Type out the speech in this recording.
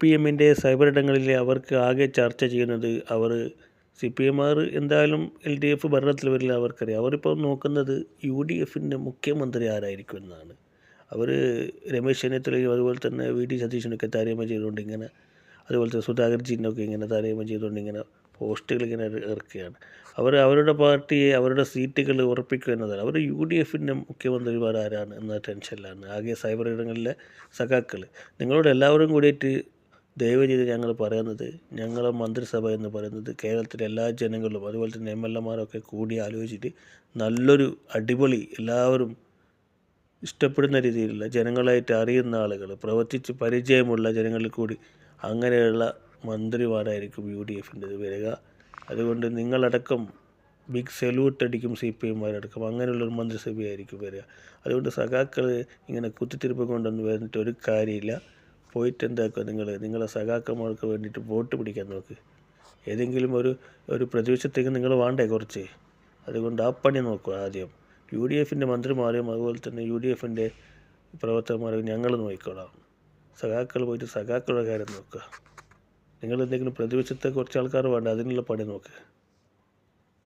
P എമ്മിൻ്റെ cyber ഇടങ്ങളിൽ അവർക്ക് ആകെ ചർച്ച ചെയ്യുന്നത് സി പി എമ്മുകാർ എന്തായാലും എൽ ഡി എഫ് ഭരണത്തിൽ വരില്ല അവർക്കറിയാം. അവരിപ്പോൾ നോക്കുന്നത് യു ഡി എഫിൻ്റെ മുഖ്യമന്ത്രി ആരായിരിക്കും എന്നാണ്. അവർ രമേശ് ചെന്നിത്തലയും അതുപോലെ തന്നെ വി ഡി സതീശനൊക്കെ താരതമ്യം ചെയ്തുകൊണ്ട് ഇങ്ങനെ, അതുപോലെ തന്നെ സുധാകർജീനൊക്കെ ഇങ്ങനെ താരതമ്യം ചെയ്തുകൊണ്ട് ഇങ്ങനെ പോസ്റ്റുകൾ ഇങ്ങനെ ഇറക്കുകയാണ്. അവരുടെ പാർട്ടിയെ അവരുടെ സീറ്റുകൾ ഉറപ്പിക്കുക എന്നതാണ്. അവർ യു ഡി എഫിൻ്റെ മുഖ്യമന്ത്രിമാർ ആരാണ് എന്ന ടെൻഷനിലാണ് ആകെ സൈബർ ഇടങ്ങളിലെ സഖാക്കൾ. നിങ്ങളോട് എല്ലാവരും കൂടിയിട്ട് ദയവ് ചെയ്ത് ഞങ്ങൾ പറയുന്നത്, ഞങ്ങളെ മന്ത്രിസഭ എന്ന് പറയുന്നത് കേരളത്തിലെ എല്ലാ ജനങ്ങളും അതുപോലെ തന്നെ എം എൽ എമാരൊക്കെ കൂടി ആലോചിച്ചിട്ട് നല്ലൊരു അടിപൊളി എല്ലാവരും ഇഷ്ടപ്പെടുന്ന രീതിയിലുള്ള ജനങ്ങളായിട്ട് അറിയുന്ന ആളുകൾ, പ്രവർത്തിച്ച് പരിചയമുള്ള ജനങ്ങളിൽ കൂടി അങ്ങനെയുള്ള മന്ത്രിമാരായിരിക്കും യു ഡി എഫിൻ്റെത് വരിക. അതുകൊണ്ട് നിങ്ങളടക്കം ബിഗ് സല്യൂട്ട് അടിക്കും സി പി എമ്മാരടക്കം. അങ്ങനെയുള്ളൊരു മന്ത്രിസഭയായിരിക്കും വരിക. അതുകൊണ്ട് സഖാക്കൾ ഇങ്ങനെ കുത്തിത്തിരിപ്പ് കൊണ്ടൊന്നും വരുന്നിട്ട് ഒരു കാര്യമില്ല. പോയിട്ട് എന്താക്കുക, നിങ്ങളെ സഖാക്കന്മാർക്ക് വേണ്ടിയിട്ട് വോട്ട് പിടിക്കാൻ നോക്ക്. ഏതെങ്കിലും ഒരു പ്രതിപക്ഷത്തേക്ക് നിങ്ങൾ വേണ്ടേ കുറച്ച്. അതുകൊണ്ട് ആ പണി നോക്കുക ആദ്യം. യു ഡി എഫിൻ്റെ മന്ത്രിമാരെയും അതുപോലെ തന്നെ യു ഡി എഫിൻ്റെ പ്രവർത്തകന്മാരെയും ഞങ്ങൾ നോക്കിക്കോളാം. സഖാക്കൾ പോയിട്ട് സഖാക്കളുടെ കാര്യം നോക്കുക. നിങ്ങൾ എന്തെങ്കിലും പ്രതിപക്ഷത്തെ കുറച്ച് ആൾക്കാർ വേണ്ട, അതിനുള്ള പണി നോക്കുക.